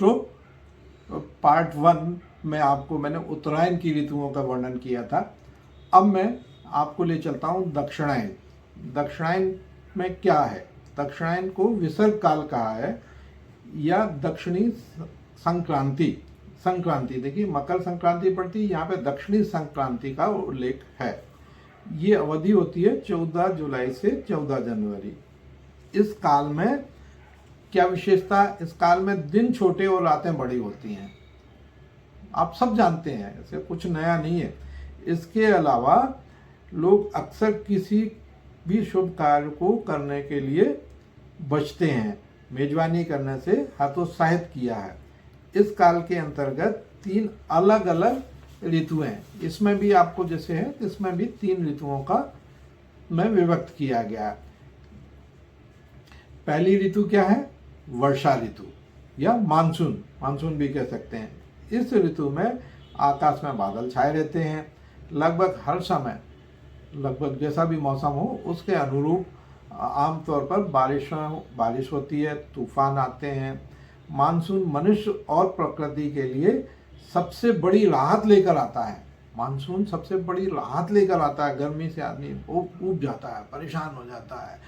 तो पार्ट 1 में आपको मैंने उत्तरायण की ऋतुओं का वर्णन किया था। अब मैं आपको ले चलता हूँ दक्षिणायन। दक्षिणायन में क्या है? दक्षिणायन को विसर्ग काल कहा है या दक्षिणी संक्रांति। संक्रांति देखिए, मकर संक्रांति पड़ती है, यहाँ पे दक्षिणी संक्रांति का उल्लेख है। ये अवधि होती है 14 जुलाई से 14 जनवरी। इस काल में क्या विशेषता? इस काल में दिन छोटे और रातें बड़ी होती हैं। आप सब जानते हैं, ऐसे कुछ नया नहीं है। इसके अलावा लोग अक्सर किसी भी शुभ कार्य को करने के लिए बचते हैं। मेजबानी करने से हतोत्साहित किया है। इस काल के अंतर्गत 3 अलग अलग ऋतुएं, इसमें भी आपको जैसे है इसमें भी 3 ऋतुओं का में विभक्त किया गया है। पहली ऋतु क्या है? वर्षा ऋतु या मानसून, मानसून भी कह सकते हैं। इस ऋतु में आकाश में बादल छाए रहते हैं। लगभग हर समय, लगभग जैसा भी मौसम हो उसके अनुरूप आमतौर पर बारिश होती है, तूफान आते हैं। मानसून मनुष्य और प्रकृति के लिए सबसे बड़ी राहत लेकर आता है। मानसून सबसे बड़ी राहत लेकर आता है। गर्मी से आदमी ऊब जाता है, परेशान हो जाता है,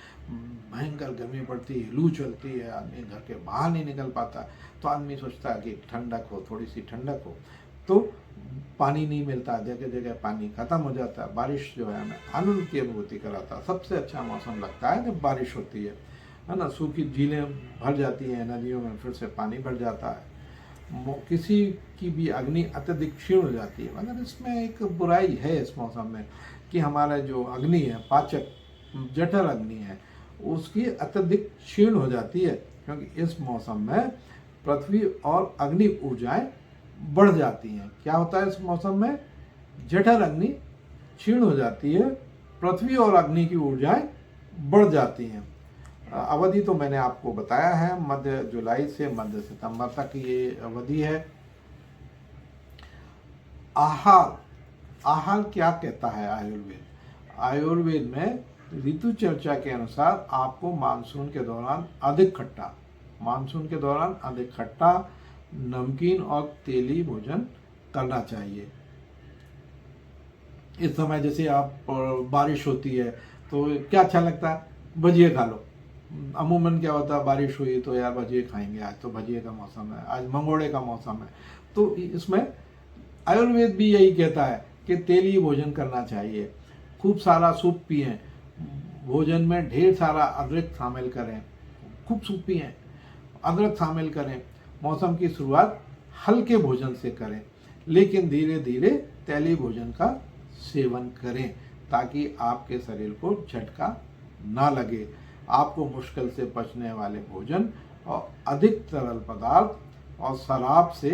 भयंकर गर्मी पड़ती है, लू चलती है, आदमी घर के बाहर नहीं निकल पाता। तो आदमी सोचता है कि ठंडक हो, थोड़ी सी ठंडक हो। तो पानी नहीं मिलता, जगह जगह पानी खत्म हो जाता है। बारिश जो है हमें आनंद की अनुभूति कराता है। सबसे अच्छा मौसम लगता है जब बारिश होती है ना। सूखी झीलें भर जाती हैं, नदियों में फिर से पानी भर जाता है। किसी की भी अग्नि अत्यधिक क्षीण हो जाती है। मगर इसमें एक बुराई है इस मौसम में कि हमारा जो अग्नि है, पाचक जठर अग्नि है, उसकी अत्यधिक क्षीण हो जाती है, क्योंकि इस मौसम में पृथ्वी और अग्नि ऊर्जाएं बढ़ जाती हैं। क्या होता है इस मौसम में? जठर अग्नि क्षीण हो जाती है, पृथ्वी और अग्नि की ऊर्जाएं बढ़ जाती हैं। अवधि तो मैंने आपको बताया है, मध्य जुलाई से मध्य सितंबर तक ये अवधि है। आहार, आहार क्या कहता है आयुर्वेद? आयुर्वेद में ऋतु चर्चा के अनुसार आपको मानसून के दौरान अधिक खट्टा, मानसून के दौरान अधिक खट्टा, नमकीन और तेली भोजन करना चाहिए। इस समय जैसे आप बारिश होती है तो क्या अच्छा लगता है? भजिए खा लो। अमूमन क्या होता है, बारिश हुई तो यार भजिए खाएंगे, आज तो भजिए का मौसम है, आज मंगोड़े का मौसम है। तो इसमें आयुर्वेद भी यही कहता है कि तेली भोजन करना चाहिए। खूब सारा सूप पिएं, भोजन में ढेर सारा अदरक शामिल करें, खूब सूप पिएं, अदरक शामिल करें। मौसम की शुरुआत हल्के भोजन से करें, लेकिन धीरे धीरे तैली भोजन का सेवन करें ताकि आपके शरीर को झटका ना लगे। आपको मुश्किल से पचने वाले भोजन और अधिक तरल पदार्थ और शराब से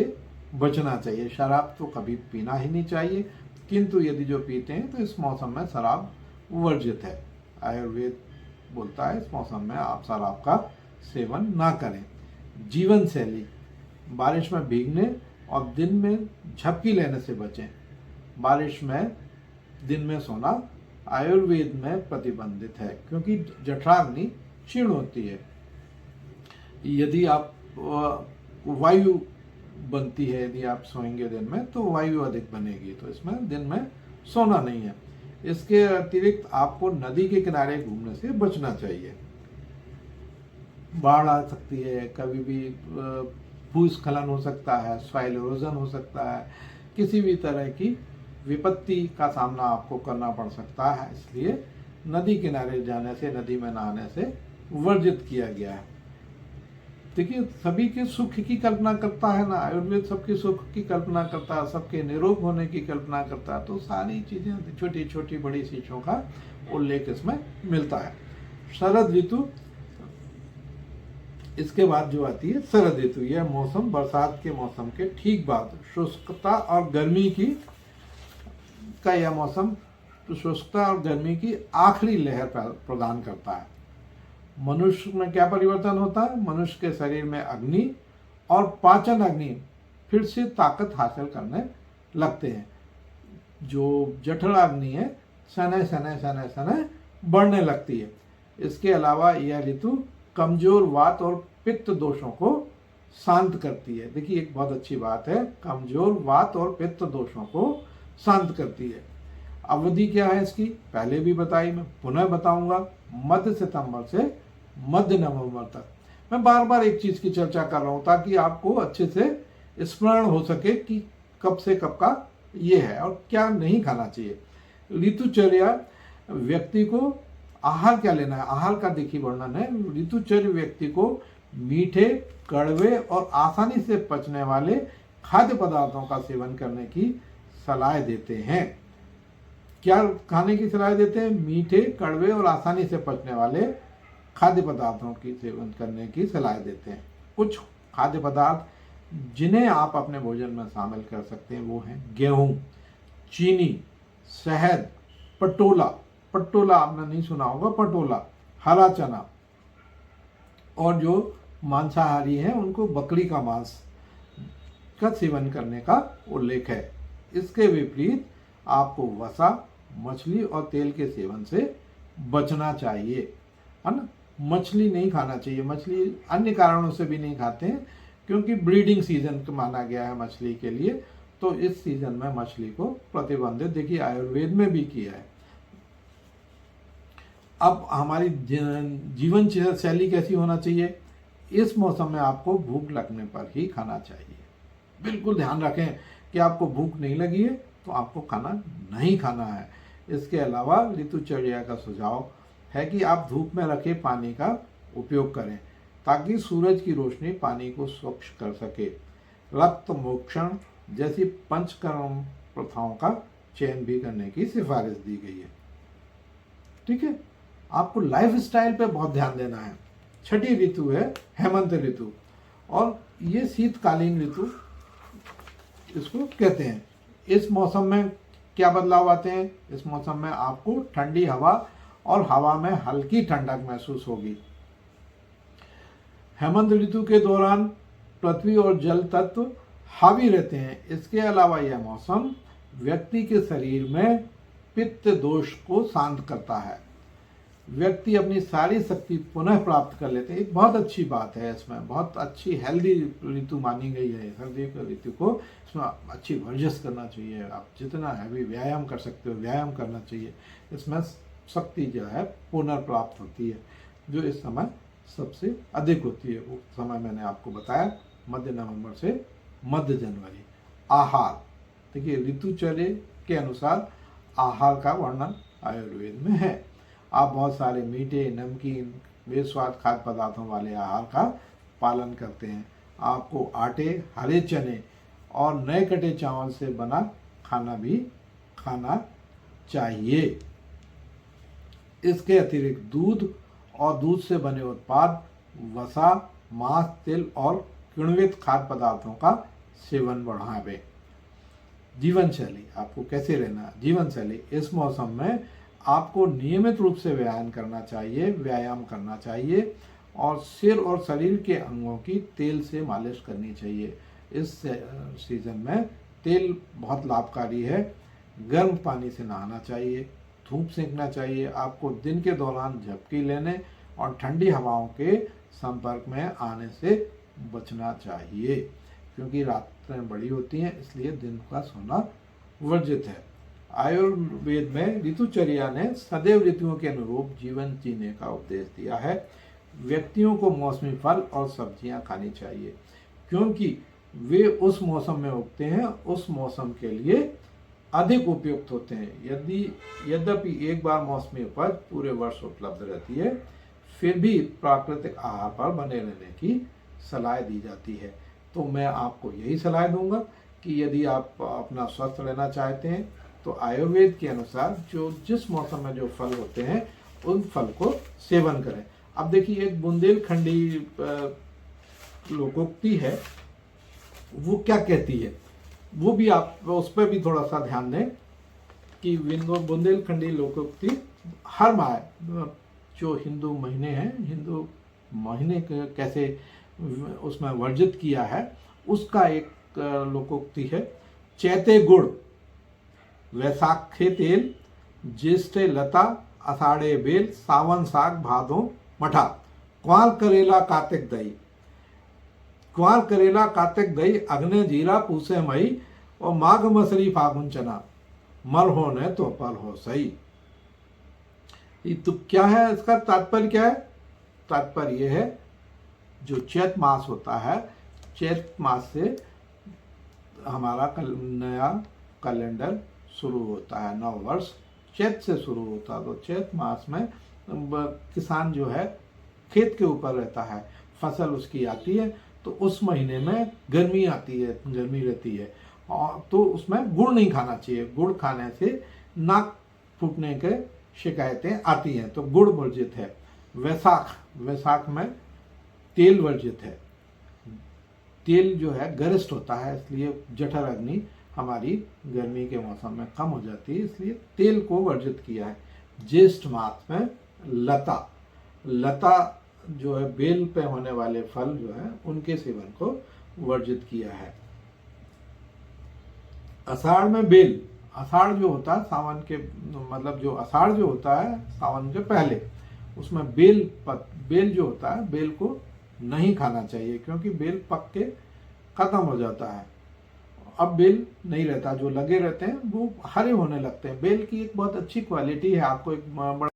बचना चाहिए। शराब तो कभी पीना ही नहीं चाहिए, किंतु यदि जो पीते हैं तो इस मौसम में शराब वर्जित है। आयुर्वेद बोलता है इस मौसम में आप शराब का सेवन ना करें। जीवन शैली, बारिश में भीगने और दिन में झपकी लेने से बचें। बारिश में दिन में सोना आयुर्वेद में प्रतिबंधित है, क्योंकि जठराग्नि क्षीण होती है। यदि आप वायु बनती है, यदि आप सोएंगे दिन में तो वायु अधिक बनेगी, तो इसमें दिन में सोना नहीं है। इसके अतिरिक्त आपको नदी के किनारे घूमने से बचना चाहिए। बाढ़ आ सकती है, कभी भी भूस्खलन हो सकता है, सॉइल इरोजन हो सकता है, किसी भी तरह की विपत्ति का सामना आपको करना पड़ सकता है। इसलिए नदी किनारे जाने से, नदी में नहाने से वर्जित किया गया है। देखिए, सभी के सुख की कल्पना करता है ना आयुर्वेद, सबके सुख की कल्पना करता है, सबके निरोग होने की कल्पना करता है। तो सारी चीजें, छोटी छोटी बड़ी चीजों का उल्लेख इसमें मिलता है। शरद ऋतु, इसके बाद जो आती है शरद ऋतु, यह मौसम बरसात के मौसम के ठीक बाद शुष्कता और गर्मी की का यह मौसम शुष्कता और गर्मी की आखिरी लहर प्रदान करता है। मनुष्य में क्या परिवर्तन होता है? मनुष्य के शरीर में अग्नि और पाचन अग्नि फिर से ताकत हासिल करने लगते हैं। जो जठर अग्नि है सने सने सने सने बढ़ने लगती है। इसके अलावा यह ऋतु कमजोर वात और पित्त दोषों को शांत करती है। देखिए एक बहुत अच्छी बात है, कमजोर वात और पित्त दोषों को शांत करती है। अवधि क्या है इसकी, पहले भी बताई, मैं पुनः बताऊंगा, मध्य सितंबर से मध्य नवंबर तक। मैं बार बार एक चीज की चर्चा कर रहा हूं ताकि आपको अच्छे से स्मरण हो सके कि कब से कब का ये है और क्या नहीं खाना चाहिए। ऋतुचर्या व्यक्ति को आहार क्या लेना है, आहार का देखिए वर्णन है। ऋतुचर्या व्यक्ति को मीठे, कड़वे और आसानी से पचने वाले खाद्य पदार्थों का सेवन करने की सलाह देते हैं। क्या खाने की सलाह देते हैं? मीठे, कड़वे और आसानी से पचने वाले खाद्य पदार्थों की सेवन करने की सलाह देते हैं। कुछ खाद्य पदार्थ जिन्हें आप अपने भोजन में शामिल कर सकते हैं वो हैं गेहूं, चीनी, शहद, पटोला, पटोला आपने नहीं सुना होगा, पटोला, हरा चना, और जो मांसाहारी हैं उनको बकरी का मांस का सेवन करने का उल्लेख है। इसके विपरीत आपको वसा, मछली और तेल के सेवन से बचना चाहिए, है ना। मछली नहीं खाना चाहिए, मछली अन्य कारणों से भी नहीं खाते हैं क्योंकि ब्रीडिंग सीजन माना गया है मछली के लिए, तो इस सीजन में मछली को प्रतिबंधित देखिए आयुर्वेद में भी किया है। अब हमारी जीवन शैली कैसी होना चाहिए? इस मौसम में आपको भूख लगने पर ही खाना चाहिए। बिल्कुल ध्यान रखें कि आपको भूख नहीं लगी है तो आपको खाना नहीं खाना है। इसके अलावा ऋतुचर्या का सुझाव है कि आप धूप में रखे पानी का उपयोग करें ताकि सूरज की रोशनी पानी को स्वच्छ कर सके। रक्त मोक्षण जैसी पंचकर्म प्रथाओं का चयन भी करने की सिफारिश दी गई है। ठीक है, आपको लाइफ स्टाइल पे बहुत ध्यान देना है। छठी ऋतु है हेमंत ऋतु, और ये शीतकालीन ऋतु इसको कहते हैं। इस मौसम में क्या बदलाव आते हैं? इस मौसम में आपको ठंडी हवा और हवा में हल्की ठंडक महसूस होगी। हेमंत ऋतु के दौरान पृथ्वी और जल तत्व हावी रहते हैं। इसके अलावा यह मौसम व्यक्ति के शरीर में पित्त दोष को शांत करता है। व्यक्ति अपनी सारी शक्ति पुनः प्राप्त कर लेते हैं। एक बहुत अच्छी बात है, इसमें बहुत अच्छी हेल्दी ऋतु मानी गई है। सर्दी की ऋतु को इसमें अच्छी वर्जिश करना चाहिए। आप जितना हैवी व्यायाम कर सकते हो व्यायाम करना चाहिए। इसमें शक्ति जो है पुनर्प्राप्त होती है, जो इस समय सबसे अधिक होती है। वो समय मैंने आपको बताया मध्य नवंबर से मध्य जनवरी। आहार देखिए, ऋतुचर्या के अनुसार आहार का वर्णन आयुर्वेद में है। आप बहुत सारे मीठे, नमकीन, बेस्वाद खाद्य पदार्थों वाले आहार का पालन करते हैं। आपको आटे, हरे चने और नए कटे चावल से बना खाना भी खाना चाहिए। इसके अतिरिक्त दूध और दूध से बने उत्पाद, वसा, मांस, तिल और किण्वित खाद्य पदार्थों का सेवन बढ़ावें। जीवन शैली, आपको कैसे रहना? जीवन शैली, इस मौसम में आपको नियमित रूप से व्यायाम करना चाहिए और सिर और शरीर के अंगों की तेल से मालिश करनी चाहिए। इस सीजन में तेल बहुत लाभकारी है। गर्म पानी से नहाना चाहिए, धूप सेंकना चाहिए। आपको दिन के दौरान झपकी लेने और ठंडी हवाओं के संपर्क में आने से बचना चाहिए क्योंकि रातें बड़ी होती हैं, इसलिए दिन का सोना वर्जित है। आयुर्वेद में ऋतुचर्या ने सदैव ऋतुओं के अनुरूप जीवन जीने का उपदेश दिया है। व्यक्तियों को मौसमी फल और सब्जियां खानी चाहिए क्योंकि वे उस मौसम में उगते हैं, उस मौसम के लिए अधिक उपयुक्त होते हैं। यद्यपि एक बार मौसमी उपज पूरे वर्ष उपलब्ध रहती है, फिर भी प्राकृतिक आहार पर बने रहने की सलाह दी जाती है। तो मैं आपको यही सलाह दूंगा कि यदि आप अपना स्वस्थ रहना चाहते हैं तो आयुर्वेद के अनुसार जिस मौसम में जो फल होते हैं उन फल को सेवन करें। अब देखिए, एक बुंदेलखंडी लोकोक्ति है, वो क्या कहती है, वो भी आप उस पर भी थोड़ा सा ध्यान दें कि बुंदेलखंडी लोकोक्ति हर माह, जो हिंदू महीने हैं, हिंदू महीने कैसे उसमें वर्जित किया है उसका एक लोकोक्ति है। चैते गुड़, वैसाखे तेल, ज्येष्ठे लता, आषाढ़े बेल, सावन साग, भादों मठा, क्वाल करेला, कार्तिक दही। क्वार करेला कार्तिक दई अग्नि जीरा पूसे मई और माघ मसरी फागुन चना मल हो न तो पल हो सही। तो क्या है इसका तात्पर्य, क्या है तात्पर्य? ये है जो चैत मास होता है, चैत मास से हमारा नया कैलेंडर शुरू होता है, नव वर्ष चैत से शुरू होता है। तो चैत मास में किसान जो है खेत के ऊपर रहता है, फसल उसकी आती है, तो उस महीने में गर्मी आती है, गर्मी रहती है, और तो उसमें गुड़ नहीं खाना चाहिए। गुड़ खाने से नाक फूटने के शिकायतें आती हैं, तो गुड़ वर्जित है। वैसाख में तेल वर्जित है। तेल जो है गरिष्ठ होता है, इसलिए जठर अग्नि हमारी गर्मी के मौसम में कम हो जाती है, इसलिए तेल को वर्जित किया है। ज्येष्ठ मास में लता जो है बेल पे होने वाले फल जो है उनके सेवन को वर्जित किया है। आषाढ़ में बेल, आषाढ़ जो होता है सावन के, मतलब जो आषाढ़ जो होता है सावन के पहले, उसमें बेल जो होता है बेल को नहीं खाना चाहिए, क्योंकि बेल पक के खत्म हो जाता है। अब बेल नहीं रहता, जो लगे रहते हैं वो हरे होने लगते हैं। बेल की एक बहुत अच्छी क्वालिटी है, आपको एक बड़ा